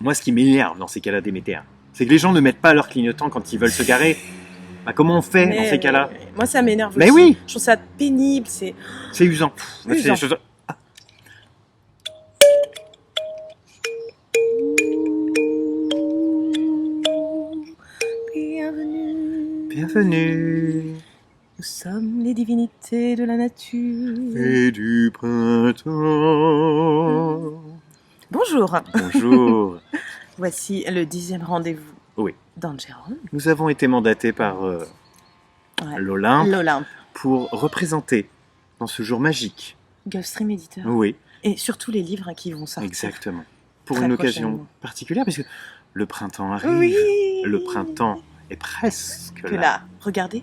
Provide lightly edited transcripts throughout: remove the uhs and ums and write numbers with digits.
Moi, ce qui m'énerve dans ces cas-là, Déméter, c'est que les gens ne mettent pas leur clignotant quand ils veulent se garer. Bah, comment on fait dans ces cas-là? Moi, ça m'énerve Mais aussi. oui. Je trouve ça pénible. C'est usant. Usant. Ah. Bienvenue. Nous sommes les divinités de la nature. Et du printemps. Bonjour. Bonjour. Voici le 10e rendez-vous. Oui. D'Angeron. Nous avons été mandatés par l'Olympe L'Olympe. pour représenter dans ce jour magique. Gulf Stream Editor. Oui, Et surtout les livres qui vont sortir. exactement. Pour Très une occasion prochainement. particulière, parce que le printemps arrive. Oui. Le printemps est presque Que là, regardez.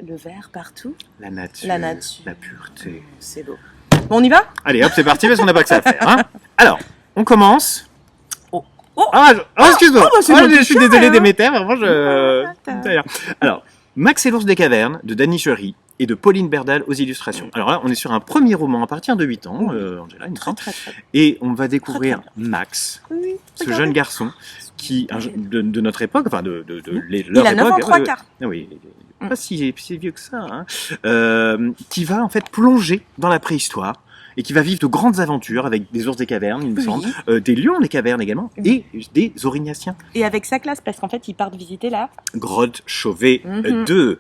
Le vert partout. La nature, La nature. la pureté. C'est beau. Bon, on y va? Allez, hop, c'est parti, parce qu'on n'a pas que ça à faire. Hein. Alors, on commence. Oh. Excuse-moi. bah, c'est moi Je qui suis fais, désolé, hein. Déméter, vraiment, Attends. D'ailleurs. Alors, Max et l'ours des cavernes, de Dany Jury et de Pauline Berdal aux illustrations. Alors là, on est sur un premier roman à partir de 8 ans, Angela, il me Très, semble. très, très. Et on va découvrir Très, Max, Oui, ce regardez. jeune garçon qui, de notre époque, enfin de Il leur a 9 ans, époque, 3 quarts. oui, pas si vieux que ça, hein, qui va en fait plonger dans la préhistoire et qui va vivre de grandes aventures avec des ours des cavernes, il me Oui. semble, des lions des cavernes également, Oui. et des aurignaciens. Et avec sa classe, parce qu'en fait, ils partent visiter là. Grotte Chauvet Mhm. 2.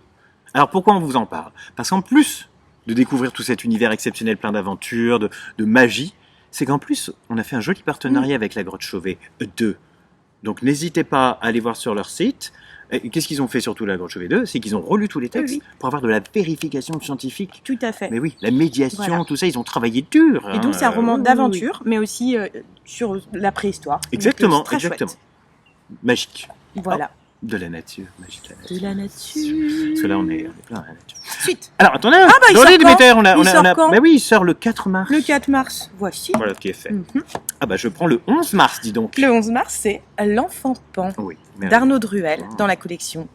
Alors pourquoi on vous en parle? Parce qu'en plus de découvrir tout cet univers exceptionnel plein d'aventures, de magie, c'est qu'en plus on a fait un joli partenariat avec la Grotte Chauvet 2. Donc n'hésitez pas à aller voir sur leur site. Et qu'est-ce qu'ils ont fait surtout la Grotte Chauvet 2? C'est qu'ils ont relu tous les textes Oui. pour avoir de la vérification scientifique. Tout à fait. Mais oui, la médiation, Voilà. tout ça, ils ont travaillé dur. Et donc, c'est un roman oui, oui, oui. d'aventure, mais aussi sur la préhistoire. Donc, Exactement, c'est très exactement. chouette. Magique. Voilà. De la nature, magique la nature. De la nature. Parce que là, on est plein à la nature. Suite. Alors, attendez, bah, il attendez, sort quand Déméter, Il sort quand bah oui, il sort le 4 mars. Le 4 mars, voici. Voilà ce qui est fait. Mhm. Ah bah je prends le 11 mars, dis donc. Le 11 mars, c'est L'Enfant Pan Oui. mais- d'Arnaud Druel Ah. dans la collection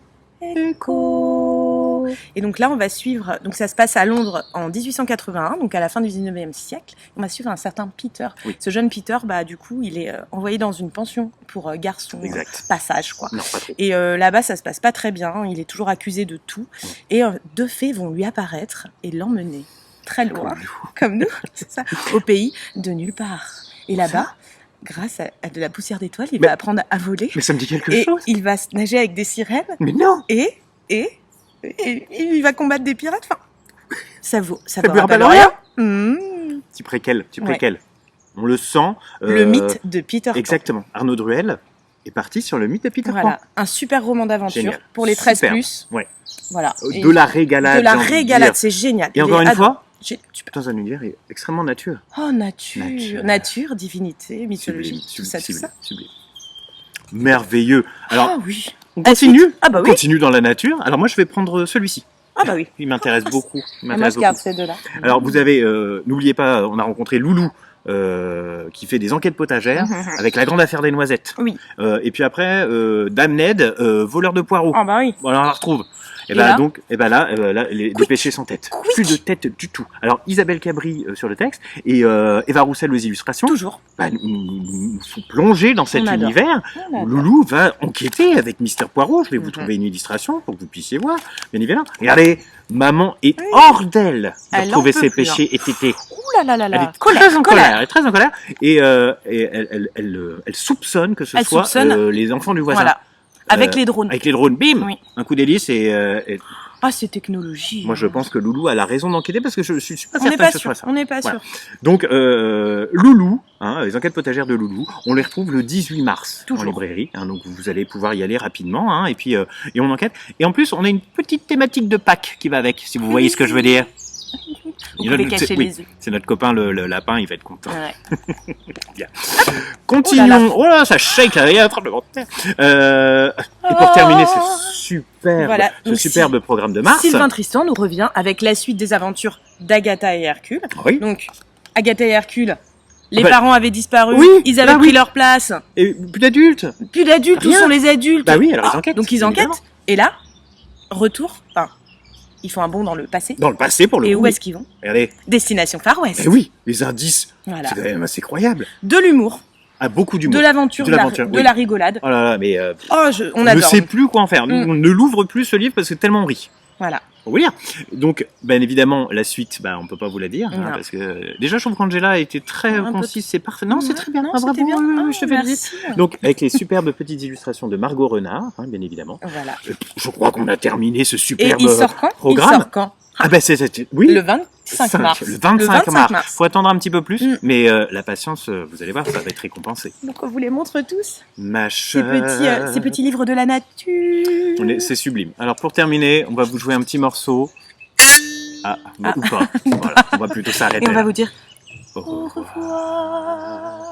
Écho. Et donc là, on va suivre. Donc ça se passe à Londres en 1881, donc à la fin du 19e siècle. On va suivre un certain Peter. Oui. Ce jeune Peter, bah du coup, il est envoyé dans une pension pour garçon Exact. passage, quoi. Non, pas trop. Et là-bas, ça se passe pas très bien. Il est toujours accusé de tout. Et deux fées vont lui apparaître et l'emmener très loin, comme nous, c'est ça, au pays de nulle part. Et là-bas, grâce à de la poussière d'étoiles, il Mais- va apprendre à voler. Mais ça me dit quelque Et chose. il va nager avec des sirènes. Mais non. Et il va combattre des pirates. Enfin, ça vaut. Ça Ça vaut vous rappelle rien? Petit préquel, petit Ouais. préquel. On le sent. Le mythe de Peter Pan. Exactement. Arnaud Druel est parti sur le mythe de Peter Pan. Voilà, un super roman d'aventure Génial. pour les 13 Superbe. plus. Ouais. Voilà. Et De la régalade. de la j'ai envie de régalade, dire. c'est génial. Et Il encore est une fois, super. dans un univers extrêmement nature. Oh, nature. Nature. Nature, divinité, mythologie, tout ça, tout ça. sublime. Merveilleux. Alors, Ah oui. on continue. Ah bah On oui. continue dans la nature. Alors moi, je vais prendre celui-ci. Ah bah oui. Il m'intéresse beaucoup. Il Ah, moi, m'intéresse je garde beaucoup. ces deux-là. Alors vous avez, n'oubliez pas, on a rencontré Loulou qui fait des enquêtes potagères avec la grande affaire des noisettes. Oui. Et puis après, Dame Ned, voleur de poireaux. Ah bah oui. Voilà, on la retrouve. Et Et ben là donc, là, les péchés sans tête. Quick. Plus de tête du tout. Alors Isabelle Cabri sur le texte et Eva Roussel aux illustrations. Toujours. Bah, nous font plonger dans cet On adore. univers On où adore. Loulou va enquêter avec Mister Poirot. Je vais vous Mhm. trouver une illustration pour que vous puissiez voir, bien évidemment. Regardez, maman est Oui. hors d'elle de Elle retrouver en peut ses plus, péchés et tétés. Ouh là là là Elle là. est très en colère. colère. Elle est très en colère. Et elle soupçonne que ce Elle soit soupçonne. les enfants du voisin. Voilà. Avec Euh, les drones. Avec les drones, bim, Oui. un coup d'hélice et Ah, c'est technologie. moi je pense que Loulou a la raison d'enquêter parce que je suis pas On n'est certain pas que ce sûr. soit ça. On n'est pas Voilà. sûr. Donc Loulou, les enquêtes potagères de Loulou, on les retrouve le 18 mars Toujours. en librairie. Donc vous allez pouvoir y aller rapidement et puis et on enquête. Et en plus on a une petite thématique de Pâques qui va avec, si vous voyez ce que je veux dire. Vous Il a pouvez le- cacher c'est- oui. les yeux. C'est notre copain le lapin, il va être content. Ouais. Continuons. Oh là, ça shake là, il y a un tremblement de terre. Et pour Oh. terminer ce superbe, Voilà. ce Donc, superbe programme de mars. Sylvain Tristan nous revient avec la suite des aventures d'Agatha et Hercule. Oui. Donc, Agatha et Hercule, les Ah bah, parents avaient disparu, oui, ils avaient là, pris oui. leur place. Et plus d'adultes. Plus d'adultes, où Rien. sont les adultes? Bah oui, alors ils Ah, enquêtent. donc ils évidemment. enquêtent. Et là, retour, enfin, ils font un bond dans le passé. Dans le passé pour le Et coup. où oui. est-ce qu'ils vont? Regardez. Destination Far West. Eh oui, les indices. Voilà. C'est quand même assez croyable. De l'humour, Ah, beaucoup d'humour. de l'aventure, De de, l'aventure, de oui. la rigolade. Oh là là, mais On on ne adore. sait plus quoi en faire. Nous, on ne l'ouvre plus ce livre parce que tellement on rit. Voilà. Faut vous lire. Donc, bien évidemment, la suite, on peut pas vous la dire, hein, Non. parce que déjà, je trouve qu'Angela a été très Un peu- concise, c'est parfait. Non, c'est très bien. Non, Ah, bravo, c'était bien. oui, oui, Ah, je te félicite. merci. Donc, avec les superbes petites illustrations de Margot Renard, hein, bien évidemment. Voilà. Je crois qu'on a terminé ce Et superbe il sort quand? programme. Il sort quand? Ah ben oui. Le 25 mars. Le 25 mars. Faut attendre un petit peu plus, Mm. mais la patience, vous allez voir, ça va être récompensé. Donc on vous les montre tous. Ma Ces chère. petits livres de la nature. C'est sublime. Alors pour terminer, on va vous jouer un petit morceau. Ou pas. Voilà, on va plutôt s'arrêter. Et on va là. vous dire Au au revoir. revoir.